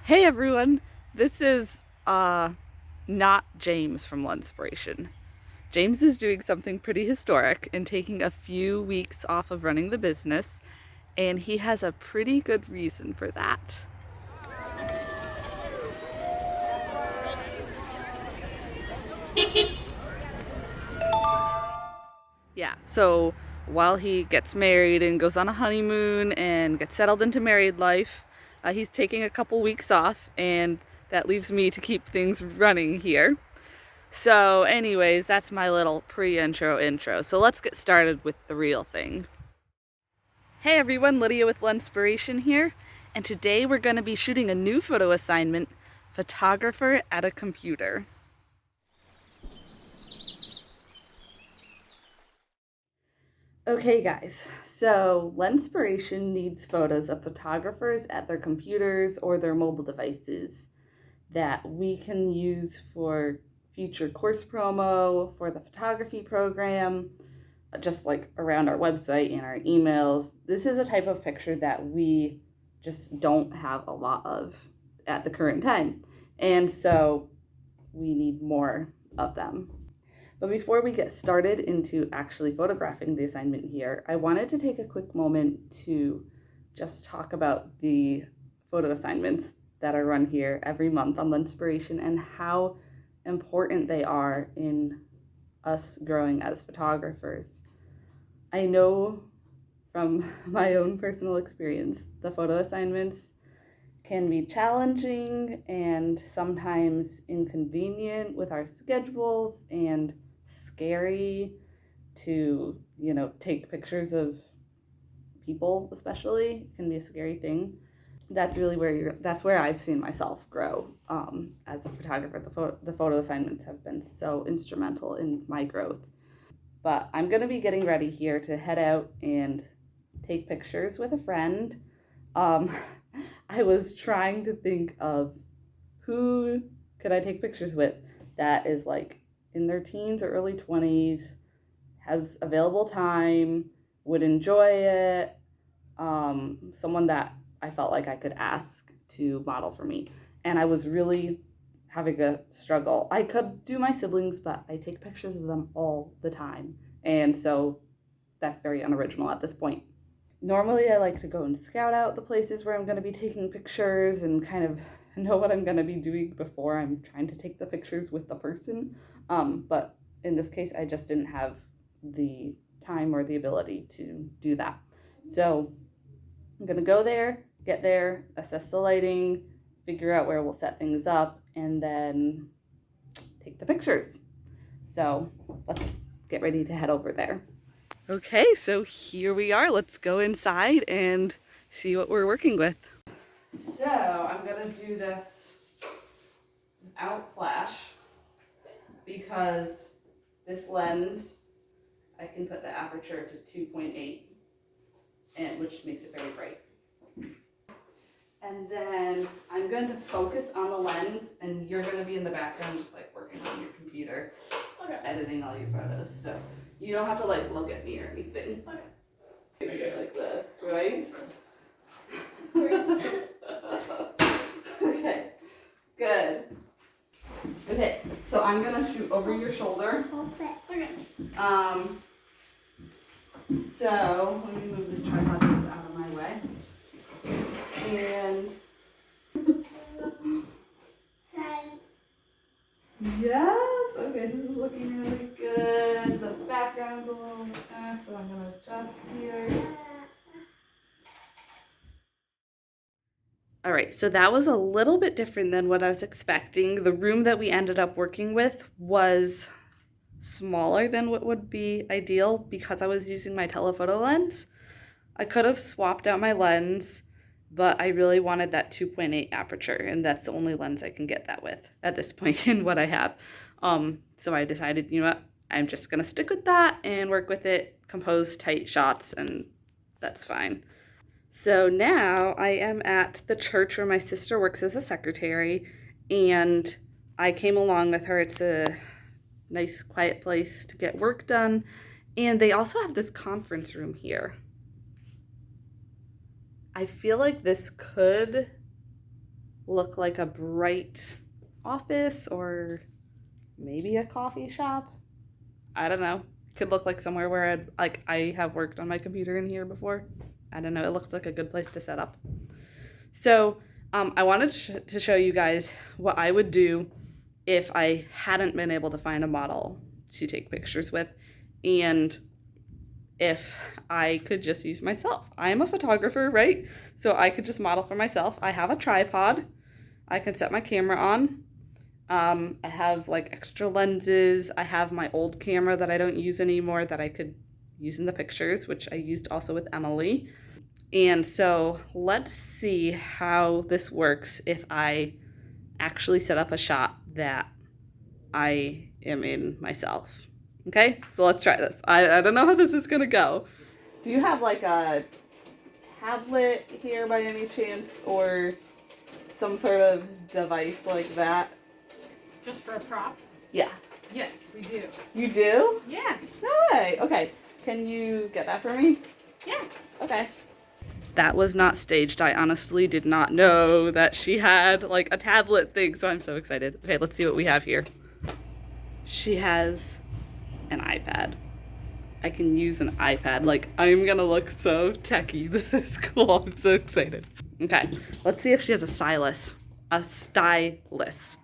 Hey everyone, this is not James from Lenspiration. James is doing something pretty historic and taking a few weeks off of running the business, and he has a pretty good reason for that. Yeah, so while he gets married and goes on a honeymoon and gets settled into married life, he's taking a couple weeks off, and that leaves me to keep things running here. So anyways, that's my little intro. So let's get started with the real thing. Hey everyone, Lydia with Lenspiration here, and today we're going to be shooting a new photo assignment, Photographer at a Computer. Okay guys, so Lenspiration needs photos of photographers at their computers or their mobile devices that we can use for future course promo, for the photography program, just like around our website and our emails. This is a type of picture that we just don't have a lot of at the current time. And so we need more of them. But before we get started into actually photographing the assignment here, I wanted to take a quick moment to just talk about the photo assignments that are run here every month on Lenspiration and how important they are in us growing as photographers. I know from my own personal experience, the photo assignments can be challenging and sometimes inconvenient with our schedules and scary to, take pictures of people, especially. It can be a scary thing. That's really that's where I've seen myself grow as a photographer. The photo assignments have been so instrumental in my growth. But I'm going to be getting ready here to head out and take pictures with a friend. I was trying to think of who could I take pictures with that is like in their teens or early 20s, has available time, would enjoy it, someone that I felt like I could ask to model for me. And I was really having a struggle. I could do my siblings, but I take pictures of them all the time. And so that's very unoriginal at this point. Normally I like to go and scout out the places where I'm going to be taking pictures and kind of know what I'm going to be doing before I'm trying to take the pictures with the person. But in this case, I just didn't have the time or the ability to do that. So I'm going to go there, get there, assess the lighting, figure out where we'll set things up, and then take the pictures. So let's get ready to head over there. Okay, so here we are. Let's go inside and see what we're working with. So I'm gonna do this without flash because this lens, I can put the aperture to 2.8, and which makes it very bright. And then I'm going to focus on the lens, and you're going to be in the background just like working on your computer, editing all your photos. So you don't have to like look at me or anything. Okay. Like this, right? Okay, good. Okay, so I'm gonna shoot over your shoulder. Okay. So let me move this tripod so it's out of my way. And yes, okay, this is looking really good. The background's a little bit, so I'm gonna adjust here. All right, so that was a little bit different than what I was expecting. The room that we ended up working with was smaller than what would be ideal because I was using my telephoto lens. I could have swapped out my lens, but I really wanted that 2.8 aperture, and that's the only lens I can get that with at this point in what I have. So I decided, you know what, I'm just gonna stick with that and work with it, compose tight shots, and that's fine. So now I am at the church where my sister works as a secretary, and I came along with her. It's a nice, quiet place to get work done, and they also have this conference room here. I feel like this could look like a bright office or maybe a coffee shop. I don't know. Could look like somewhere where I have worked on my computer in here before. I don't know. It looks like a good place to set up. So I wanted to show you guys what I would do if I hadn't been able to find a model to take pictures with, and if I could just use myself. I am a photographer, right? So I could just model for myself. I have a tripod. I can set my camera on. I have like extra lenses. I have my old camera that I don't use anymore that I could use in the pictures, which I used also with Emily. And so let's see how this works if I actually set up a shot that I am in myself. Okay, so let's try this. I don't know how this is gonna go. Do you have like a tablet here by any chance, or some sort of device like that? Just for a prop? Yeah. Yes, we do. You do? Yeah. No way. Okay. Can you get that for me? Yeah. Okay. That was not staged. I honestly did not know that she had like a tablet thing, so I'm so excited. Okay, let's see what we have here. She has an iPad. I can use an iPad. Like, I'm gonna look so techie. This is cool. I'm so excited. Okay, let's see if she has a stylus. A stylus.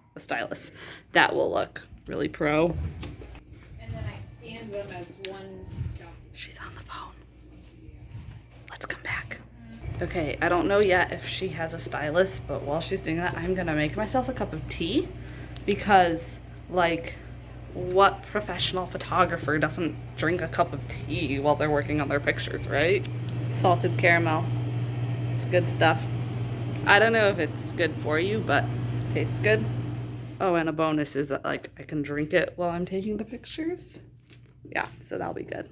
That will look really pro. And then I scanned them as one document. She's on the phone. Let's come back. Okay, I don't know yet if she has a stylus, but while she's doing that, I'm gonna make myself a cup of tea because, like, what professional photographer doesn't drink a cup of tea while they're working on their pictures, right? Salted caramel. It's good stuff. I don't know if it's good for you, but it tastes good. Oh, and a bonus is that, like, I can drink it while I'm taking the pictures. Yeah, so that'll be good.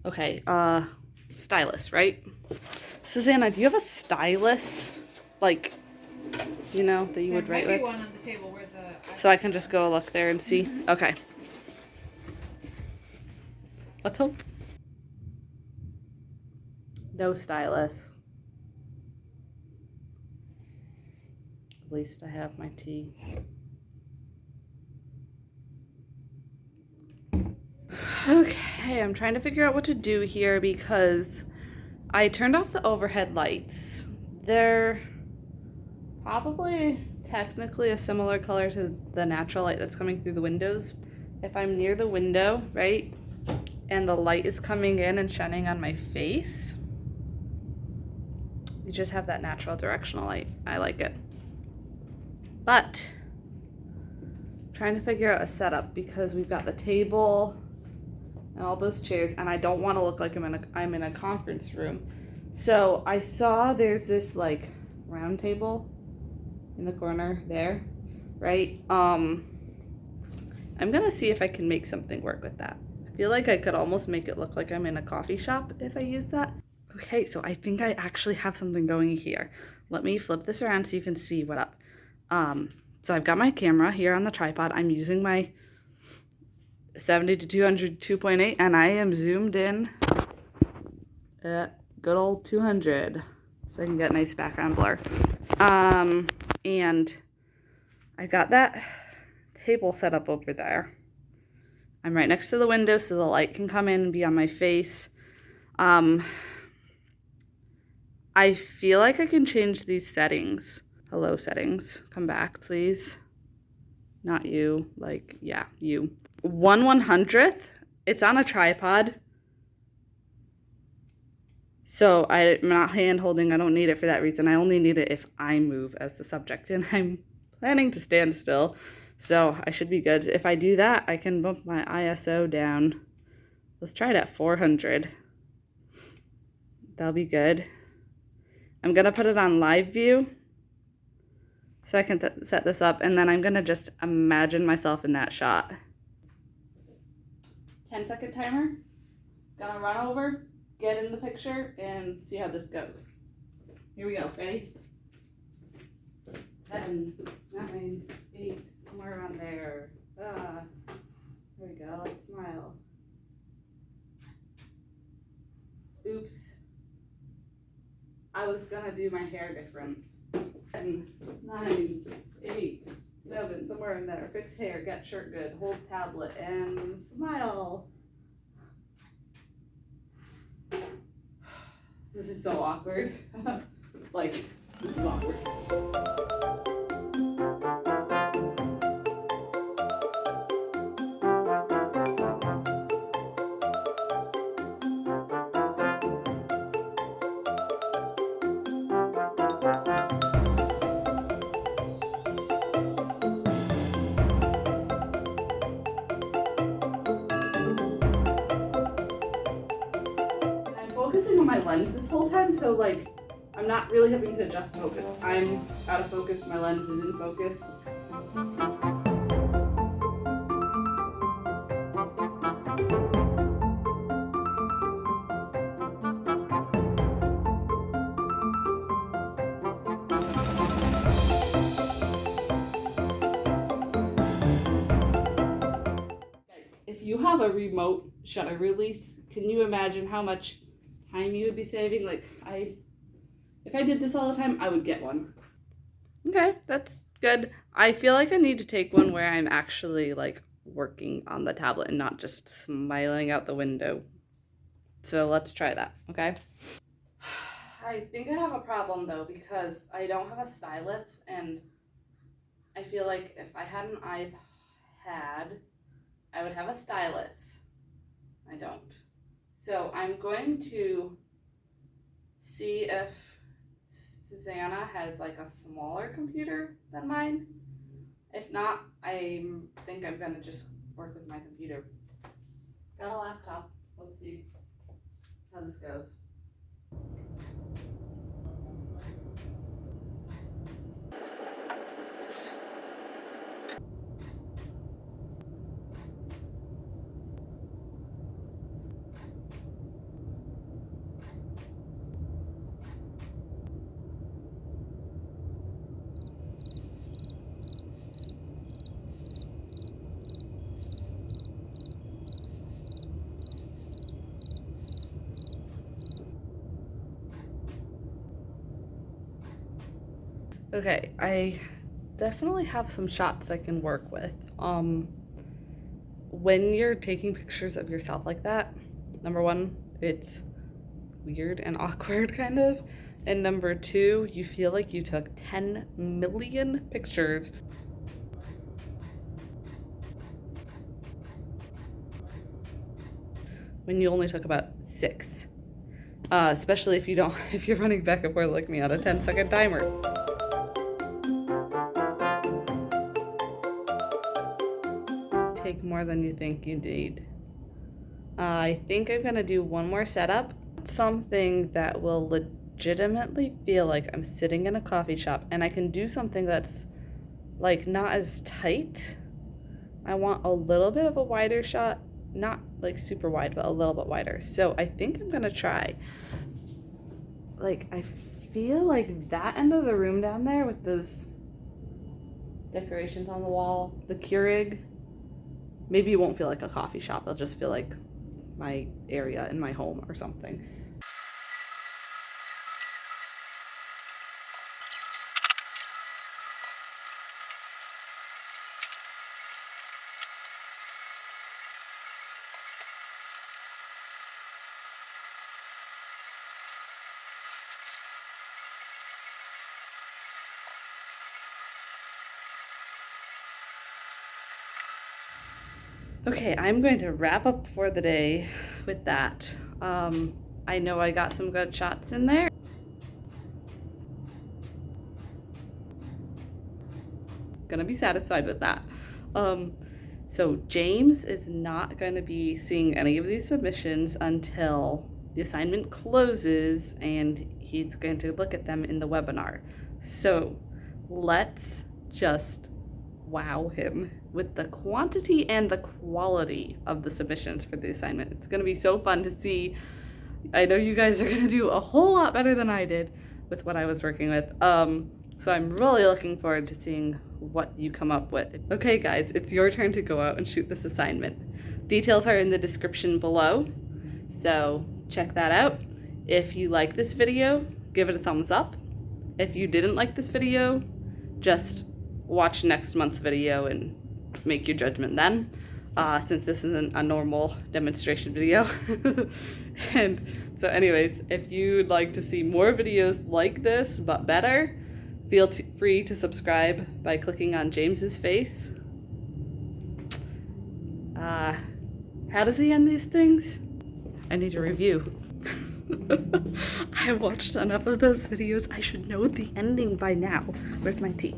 Okay, stylus, right? Susanna, do you have a stylus? Like, you know, that you would write with? There might be one on the table where the... So I can just go look there and see? Mm-hmm. Okay. Let's hope. No stylus. At least I have my tea. Okay, I'm trying to figure out what to do here because I turned off the overhead lights. They're probably technically a similar color to the natural light that's coming through the windows. If I'm near the window, right, and the light is coming in and shining on my face, you just have that natural directional light. I like it. But I'm trying to figure out a setup because we've got the table and all those chairs, and I don't want to look like I'm in a conference room. So I saw there's this like round table in the corner there, right? I'm gonna see if I can make something work with that. I feel like I could almost make it look like I'm in a coffee shop if I use that. Okay, so I think I actually have something going here. Let me flip this around so you can see what up. So I've got my camera here on the tripod. I'm using my 70 to 200 2.8, and I am zoomed in at good old 200 so I can get nice background blur. And I got that table set up over there. I'm right next to the window so the light can come in and be on my face. I feel like I can change these settings. Hello settings, come back please. Not you, like, yeah, you. 1/100th, it's on a tripod. So I'm not hand holding, I don't need it for that reason. I only need it if I move as the subject, and I'm planning to stand still. So I should be good. If I do that, I can bump my ISO down. Let's try it at 400. That'll be good. I'm gonna put it on live view so I can set this up, and then I'm gonna just imagine myself in that shot. 10-second timer. Gonna run over, get in the picture, and see how this goes. Here we go. Ready? 10, 9, 8, somewhere around there. There we go. Let's smile. Oops. I was gonna do my hair different. 10, 9, 8, 7, somewhere in there. Fix hair, get shirt good, hold tablet, and smile. This is so awkward. Like, this is awkward. Focusing on my lens this whole time, so like I'm not really having to adjust focus. I'm out of focus, my lens is in focus. If you have a remote shutter release, can you imagine how much time you would be saving? Like, if I did this all the time, I would get one. Okay, that's good. I feel like I need to take one where I'm actually like working on the tablet and not just smiling out the window. So let's try that, okay? I think I have a problem though, because I don't have a stylus, and I feel like if I had an iPad, I would have a stylus. I don't. So I'm going to see if Susanna has like a smaller computer than mine. If not, I think I'm gonna just work with my computer. Got a laptop. Let's see how this goes. Okay, I definitely have some shots I can work with. When you're taking pictures of yourself like that, number one, it's weird and awkward kind of. And number two, you feel like you took 10 million pictures. When you only took about 6. Especially if you're running back and forth like me on a 10-second timer. Take more than you think you need. I think I'm gonna do one more setup, something that will legitimately feel like I'm sitting in a coffee shop, and I can do something that's like not as tight. I want a little bit of a wider shot, not like super wide, but a little bit wider. So I think I'm gonna try, like, I feel like that end of the room down there with those decorations on the wall, the Keurig, maybe it won't feel like a coffee shop. It'll just feel like my area in my home or something. Okay, I'm going to wrap up for the day with that. I know I got some good shots in there. Gonna be satisfied with that. So James is not going to be seeing any of these submissions until the assignment closes, and he's going to look at them in the webinar. So let's just wow him with the quantity and the quality of the submissions for the assignment. It's gonna be so fun to see. I know you guys are gonna do a whole lot better than I did with what I was working with. So I'm really looking forward to seeing what you come up with. Okay guys, it's your turn to go out and shoot this assignment. Details are in the description below, so check that out. If you like this video, give it a thumbs up. If you didn't like this video, just watch next month's video and make your judgment then, since this isn't a normal demonstration video. And so anyways, if you'd like to see more videos like this but better, feel free to subscribe by clicking on James's face. How does he end these things? I need a review. I watched enough of those videos. I should know the ending by now. Where's my tea?